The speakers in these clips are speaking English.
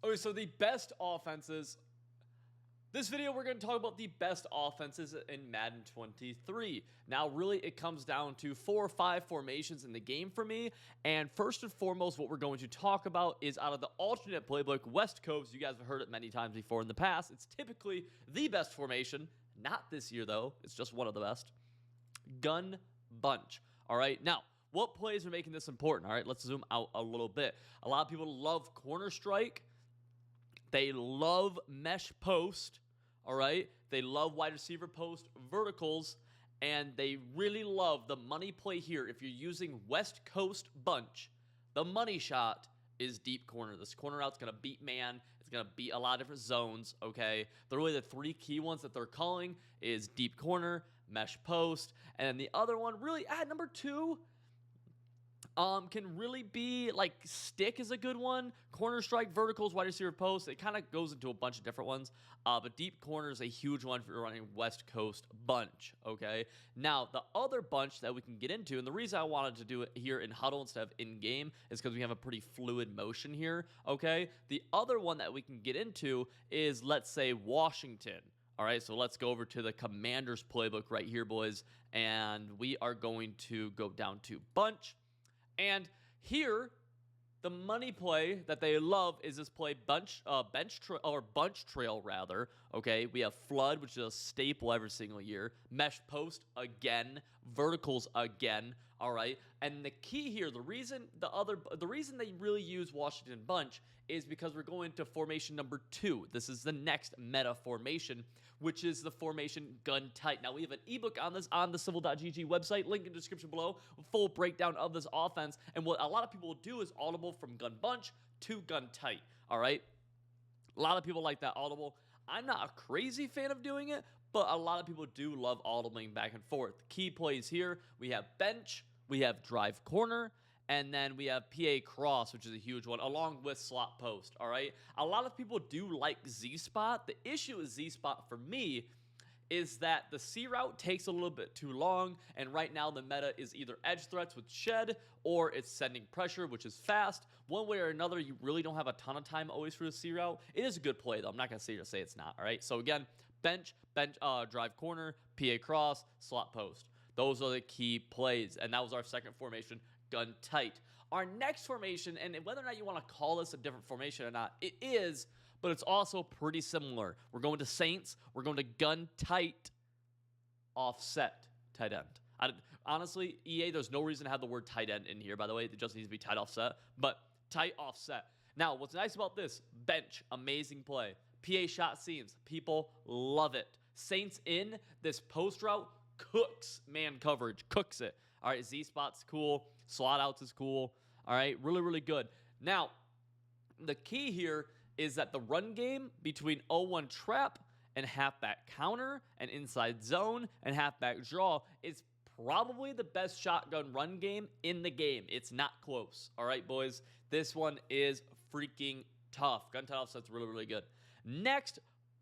Okay, so the best offenses. This video, we're going to talk about the best offenses in Madden 23. Now, really, it comes down to 4 or 5 formations in the game for me. And first and foremost, what we're going to talk about is out of the alternate playbook, West Coast. You guys have heard it many times before in the past. It's typically the best formation. Not this year, though. It's just one of the best. Gun bunch. All right. Now, what plays are making this important? All right, let's zoom out a little bit. A lot of people love corner strike. They love mesh post, all right? They love wide receiver post verticals, and they really love the money play here. If you're using West Coast bunch, the money shot is deep corner. This corner route's going to beat man. It's going to beat a lot of different zones, okay? Really the 3 key ones that they're calling is deep corner, mesh post, and then the other one really at number 2 can really be like stick is a good one. Corner strike, verticals, wide receiver post. It kind of goes into a bunch of different ones. But deep corner is a huge one for running West Coast bunch. Okay. Now the other bunch that we can get into, and the reason I wanted to do it here in huddle instead of in game is because we have a pretty fluid motion here. Okay. The other one that we can get into is, let's say, Washington. All right, so let's go over to the Commanders playbook right here, boys, and we are going to go down to bunch. And here, the money play that they love is this play bunch trail rather. Okay, we have flood, which is a staple every single year. Mesh post again, verticals again. All right, and the key here, the reason they really use Washington bunch is because we're going to formation number 2. This is the next meta formation, which is the formation gun tight. Now we have an ebook on this on the civil.gg website, link in the description below, a full breakdown of this offense. And what a lot of people will do is audible from gun bunch to gun tight. All right, a lot of people like that audible. I'm not a crazy fan of doing it, but a lot of people do love audibling back and forth. Key plays here, we have bench, we have drive corner, and then we have PA cross, which is a huge one, along with slot post, all right? A lot of people do like Z-spot. The issue with Z-spot for me is that the C route takes a little bit too long, and right now the meta is either edge threats with shed, or it's sending pressure, which is fast. One way or another, you really don't have a ton of time always for the C route. It is a good play, though. I'm not going to sit here and say it's not, all right? So again, bench, drive corner, PA cross, slot post. Those are the key plays, and that was our second formation, gun tight. Our next formation, and whether or not you want to call this a different formation or not, it is, but it's also pretty similar. We're going to Saints. We're going to gun tight offset tight end. Honestly, EA, there's no reason to have the word tight end in here, by the way. It just needs to be tight offset, but tight offset. Now, what's nice about this, bench, amazing play. PA shot seams, people love it. Saints in, this post route cooks man coverage, cooks it. All right, Z-spot's cool. Slot outs is cool. All right, really, really good. Now, the key here is that the run game between 0-1 trap and halfback counter and inside zone and halfback draw is probably the best shotgun run game in the game. It's not close. All right, boys. This one is freaking tough. Gun tight offset's really, really good. Next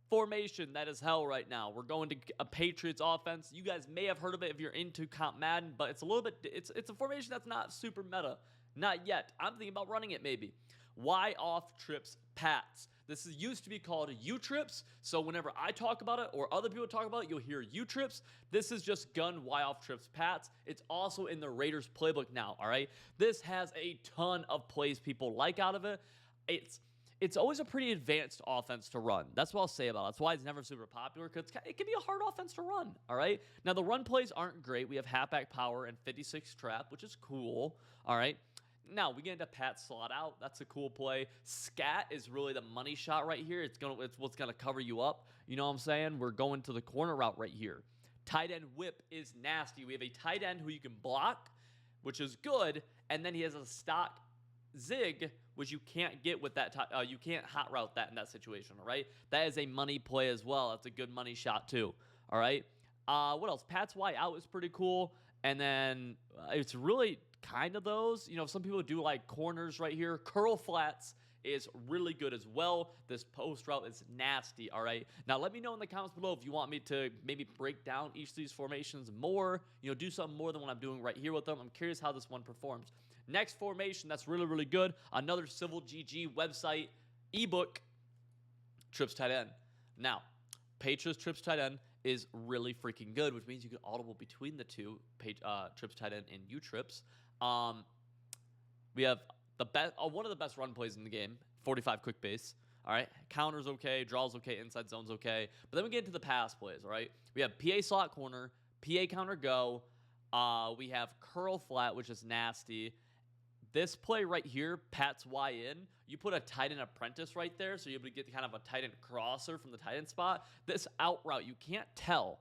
formation that is hell right now. We're going to a Patriots offense. You guys may have heard of it if you're into comp Madden, but it's a little bit, it's a formation that's not super meta. Not yet. I'm thinking about running it maybe. Y off trips Pats. This used to be called U-trips, so whenever I talk about it or other people talk about it, you'll hear U-trips. This is just gun Y off trips Pats. It's also in the Raiders playbook now, all right? This has a ton of plays people like out of it. It's always a pretty advanced offense to run. That's what I'll say about it. That's why it's never super popular, because it can be a hard offense to run, all right? Now, the run plays aren't great. We have halfback power and 56 trap, which is cool, all right? Now, we get into Pat slot out. That's a cool play. Scat is really the money shot right here. It's what's going to cover you up. You know what I'm saying? We're going to the corner route right here. Tight end whip is nasty. We have a tight end who you can block, which is good, and then he has a stock zig, which you can't get with that. You can't hot route that in that situation, all right? That is a money play as well. That's a good money shot too, all right? What else? Pat's Y out is pretty cool, and then it's really kind of those. You know, some people do like corners right here. Curl flats is really good as well. This post route is nasty, all right? Now, let me know in the comments below if you want me to maybe break down each of these formations more, you know, do something more than what I'm doing right here with them. I'm curious how this one performs. Next formation that's really, really good, another Civil GG website ebook, trips tight end. Now, Patriots trips tight end is really freaking good, which means you can audible between the two, trips tight end and U trips. We have the best, one of the best run plays in the game, 45 quick base. All right, counters okay, draws okay, inside zones okay. But then we get into the pass plays. All right, we have PA slot corner, PA counter go. We have curl flat, which is nasty. This play right here, Pat's Y in, you put a tight end apprentice right there, so you're able to get kind of a tight end crosser from the tight end spot. This out route, you can't tell,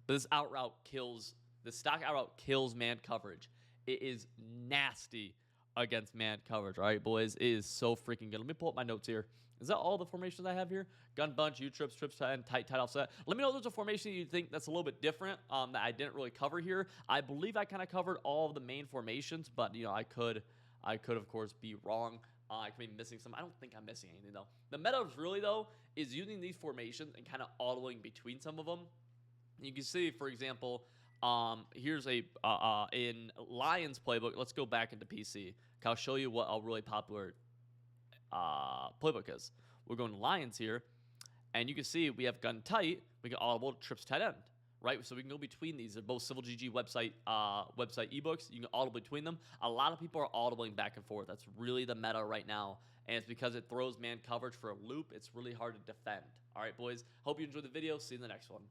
but this out route kills, the stock out route kills man coverage. It is nasty against man coverage, all right, boys? It is so freaking good. Let me pull up my notes here. Is that all the formations I have here? Gun bunch, U trips, trips tight end, tight offset. Let me know if there's a formation you think that's a little bit different that I didn't really cover here. I believe I kind of covered all of the main formations, but you know, I could of course be wrong. I could be missing some. I don't think I'm missing anything though. The meta really though is using these formations and kind of autoing between some of them. You can see, for example, here's a in Lions playbook. Let's go back into PC. I'll show you what a really popular playbook is. We're going to Lions here, and you can see we have gun tight. We can audible trips tight end, right? So we can go between these. They're both Civil GG website ebooks. You can audible between them. A lot of people are audibling back and forth. That's really the meta right now, and it's because it throws man coverage for a loop. It's really hard to defend. All right, boys. Hope you enjoyed the video. See you in the next one.